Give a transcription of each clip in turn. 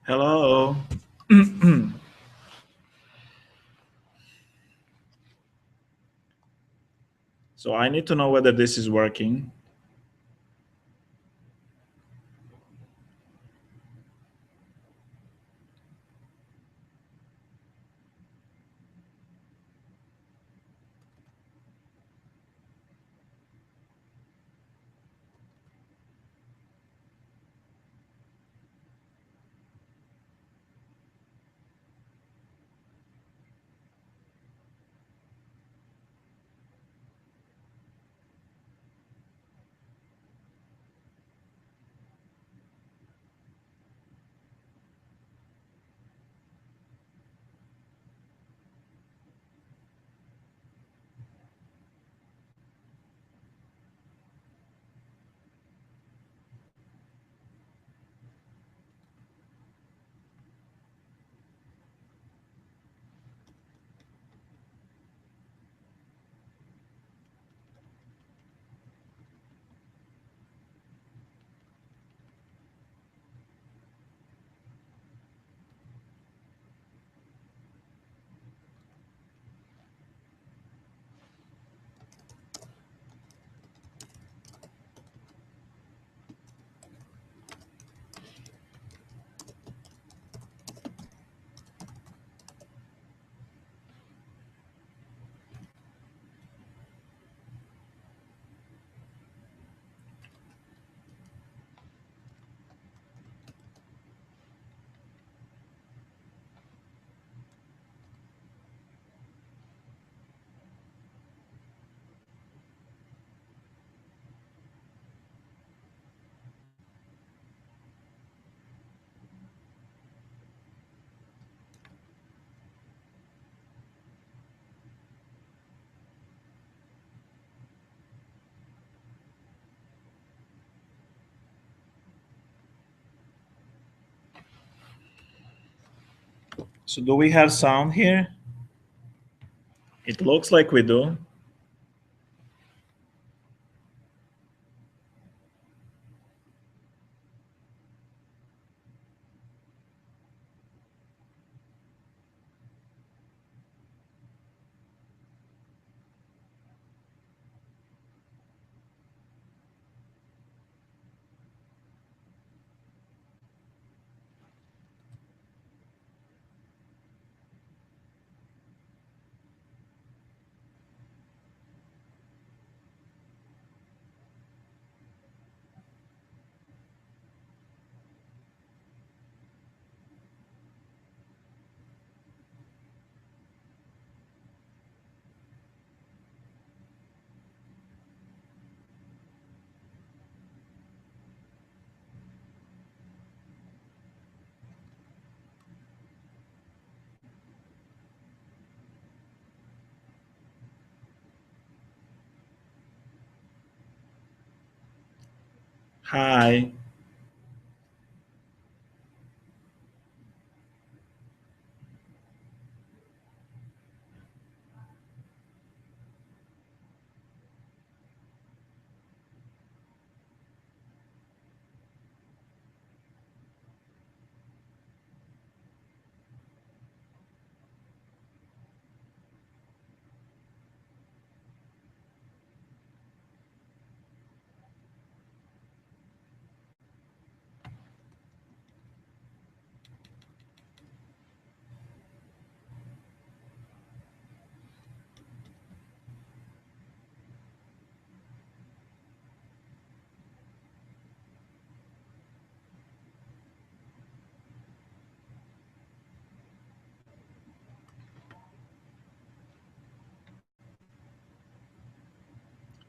Hello. So I need to know whether this is working. So do we have sound here? It looks like we do. Hi.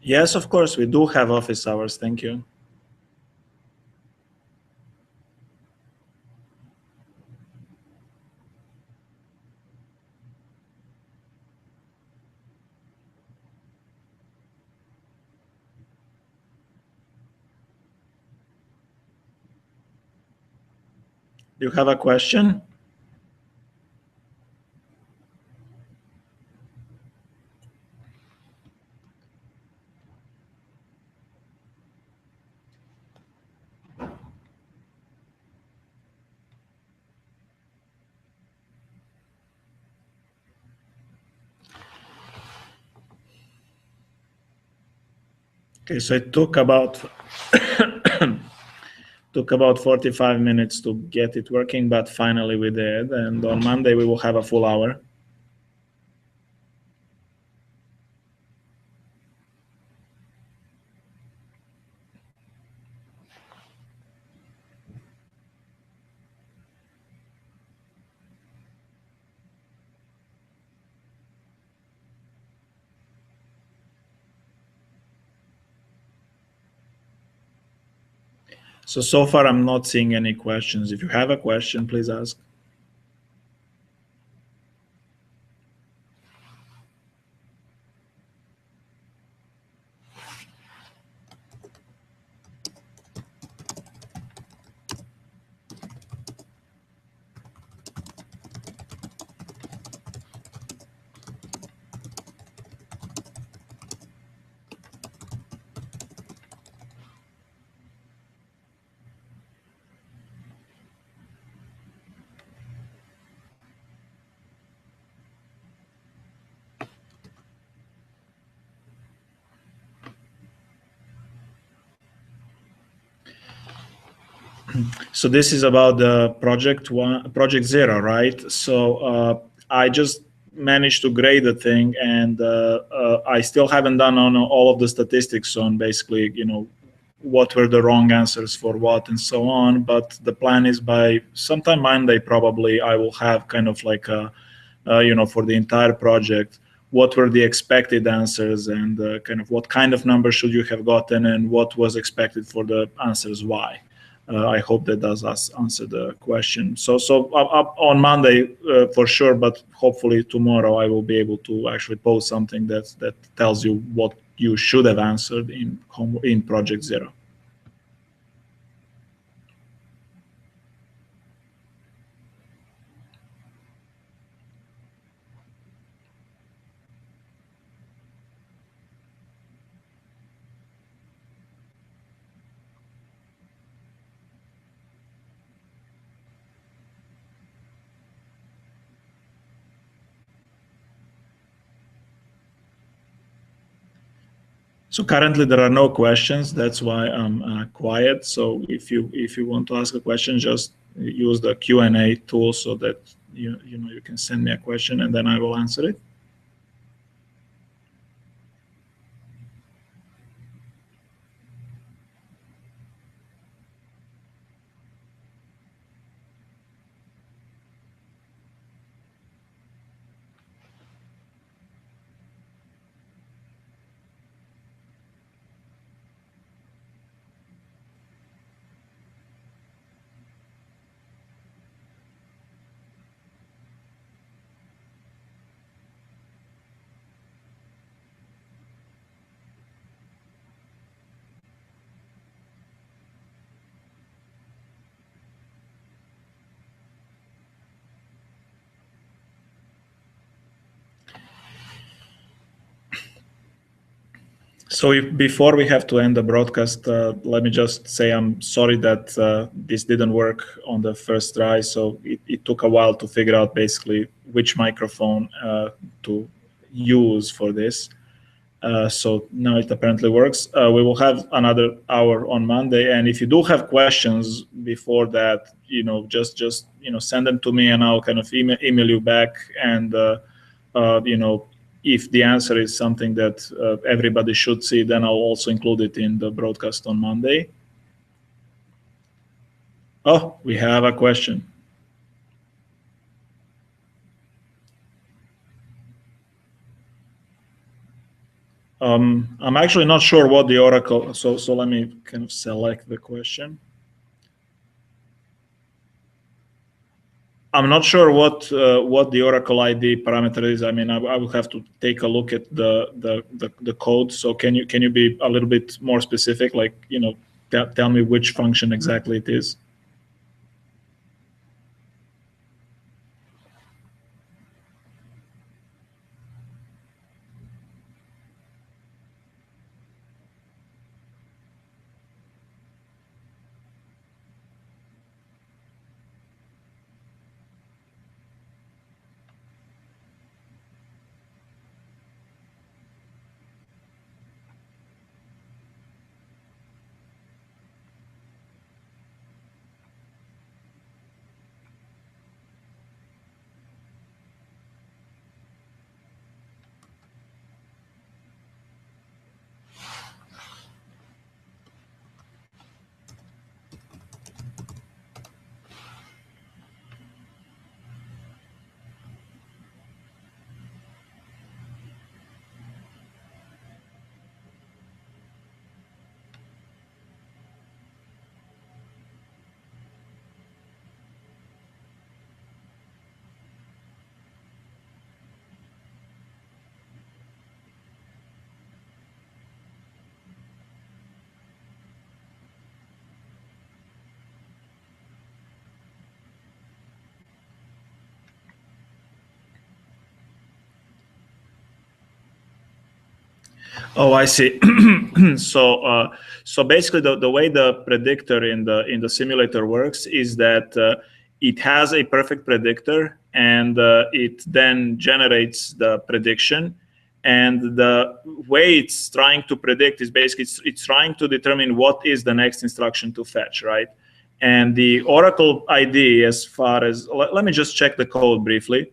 Yes, of course, we do have office hours. Thank you. You have a question? Okay, so it took about took about 45 minutes to get it working, but finally we did. And on Monday we will have a full hour. So far I'm not seeing any questions. If you have a question, please ask. So this is about the project zero, right? So I just managed to grade the thing, and I still haven't done on all of the statistics on basically, what were the wrong answers for what and so on. But the plan is by sometime Monday, probably I will have kind of like for the entire project, what were the expected answers, and kind of what kind of number should you have gotten, and what was expected for the answers why. I hope that does answer the question. So up on Monday for sure, but hopefully tomorrow I will be able to actually post something that tells you what you should have answered in project zero. So currently there are no questions. That's why I'm quiet. So if you want to ask a question, just use the Q&A tool so that you can send me a question and then I will answer it. So before we have to end the broadcast, let me just say I'm sorry that this didn't work on the first try. So it took a while to figure out basically which microphone to use for this. So now it apparently works. We will have another hour on Monday, and if you do have questions before that, just send them to me, and I'll kind of email you back. And if the answer is something that everybody should see, then I'll also include it in the broadcast on Monday. Oh, we have a question. I'm actually not sure what the Oracle. So let me kind of select the question. I'm not sure what the Oracle ID parameter is. I mean, I will have to take a look at the code. So can you be a little bit more specific? Like, tell me which function exactly it is. Oh, I see. So basically, the way the predictor in the simulator works is that it has a perfect predictor, and it then generates the prediction. And the way it's trying to predict is basically it's trying to determine what is the next instruction to fetch, right? And the Oracle ID, as far as let me just check the code briefly.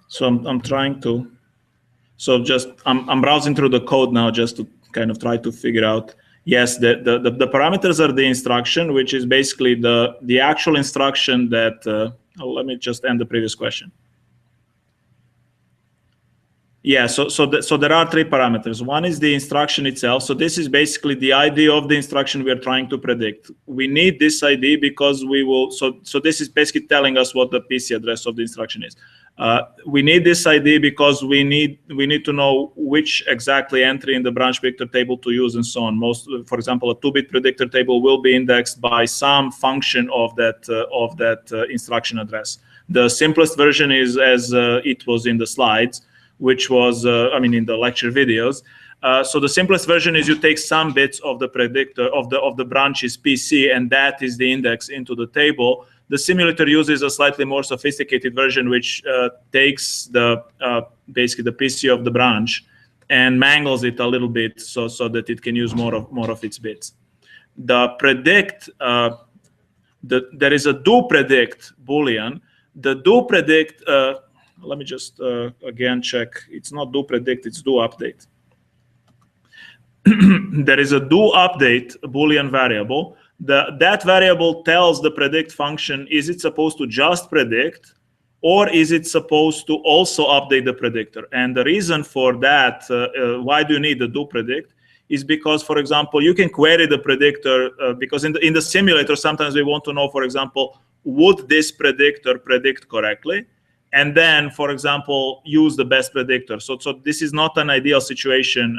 So I'm trying to. So just I'm browsing through the code now just to kind of try to figure out. Yes, the parameters are the instruction, which is basically the actual instruction that. Let me just end the previous question. Yeah, so there are three parameters. One is the instruction itself. So this is basically the ID of the instruction we are trying to predict. We need this ID because we will. So this is basically telling us what the PC address of the instruction is. We need this ID because we need to know which exactly entry in the branch predictor table to use and so on. For example, a 2-bit predictor table will be indexed by some function of that instruction address. The simplest version is as it was in the slides, which was, in the lecture videos. So the simplest version is you take some bits of the predictor of the branch's PC, and that is the index into the table. The simulator uses a slightly more sophisticated version, which takes basically the PC of the branch and mangles it a little bit so that it can use more of its bits. The predict, there is a do predict boolean. The do predict. Let me just again check. It's not do predict, it's do update. There is a do update Boolean variable. That variable tells the predict function, is it supposed to just predict, or is it supposed to also update the predictor? And the reason for that, why do you need the do predict, is because, for example, you can query the predictor, because in the simulator, sometimes we want to know, for example, would this predictor predict correctly? And then, for example, use the best predictor. So this is not an ideal situation.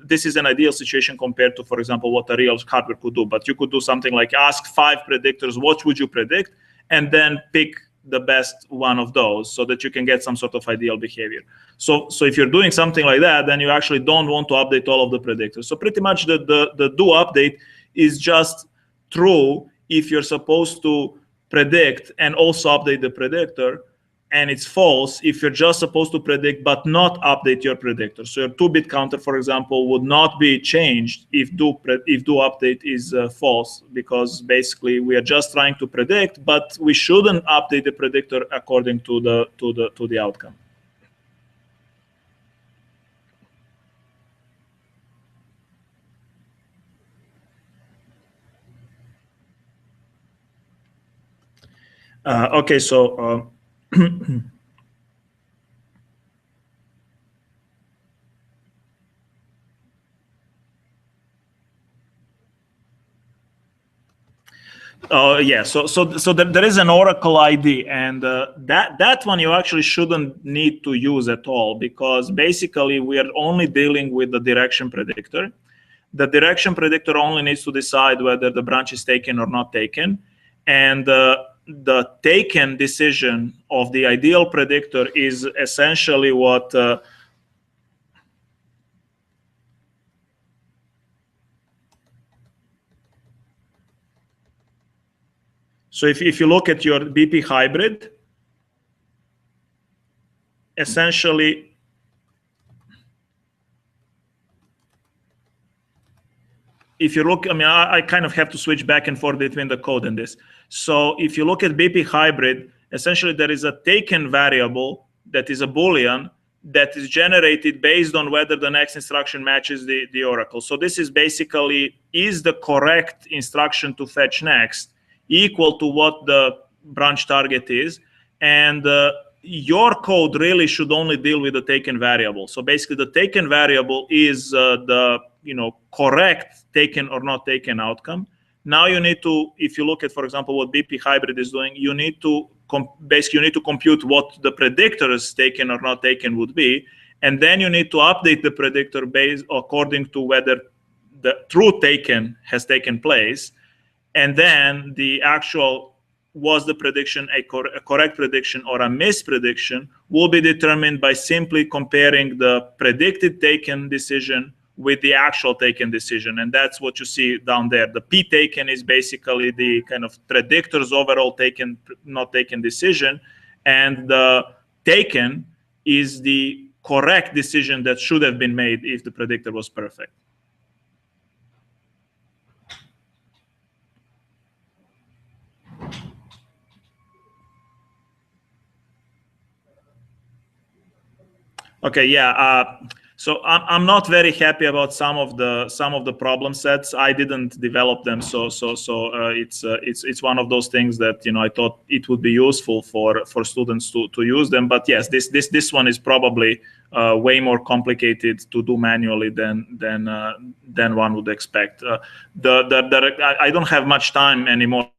This is an ideal situation compared to, for example, what a real hardware could do. But you could do something like ask 5 predictors, what would you predict? And then pick the best one of those so that you can get some sort of ideal behavior. So if you're doing something like that, then you actually don't want to update all of the predictors. So pretty much the do update is just true if you're supposed to predict and also update the predictor. And it's false if you're just supposed to predict but not update your predictor. So your 2-bit counter, for example, would not be changed if do update is false, because basically we are just trying to predict, but we shouldn't update the predictor according to the outcome. Okay, so. Yeah, so there is an Oracle ID, and that one you actually shouldn't need to use at all, because basically we are only dealing with the direction predictor. The direction predictor only needs to decide whether the branch is taken or not taken, and the taken decision of the ideal predictor is essentially what. So if you look at your BP hybrid, essentially, if you look, I kind of have to switch back and forth between the code and this. So if you look at BP hybrid, essentially there is a taken variable that is a Boolean that is generated based on whether the next instruction matches the oracle. So this is basically, is the correct instruction to fetch next equal to what the branch target is? And your code really should only deal with the taken variable. So basically the taken variable is the correct taken or not taken outcome. Now you need to, if you look at, for example, what BP hybrid is doing, you need to basically you need to compute what the predictors taken or not taken would be, and then you need to update the predictor based according to whether the true taken has taken place, and then the actual was the prediction a correct prediction or a misprediction will be determined by simply comparing the predicted taken decision with the actual taken decision. And that's what you see down there. The P taken is basically the kind of predictor's overall taken, not taken decision. And the taken is the correct decision that should have been made if the predictor was perfect. Okay, yeah. So I'm not very happy about some of the problem sets. I didn't develop them, so it's one of those things that I thought it would be useful for students to use them. But yes, this one is probably way more complicated to do manually than one would expect. I don't have much time anymore.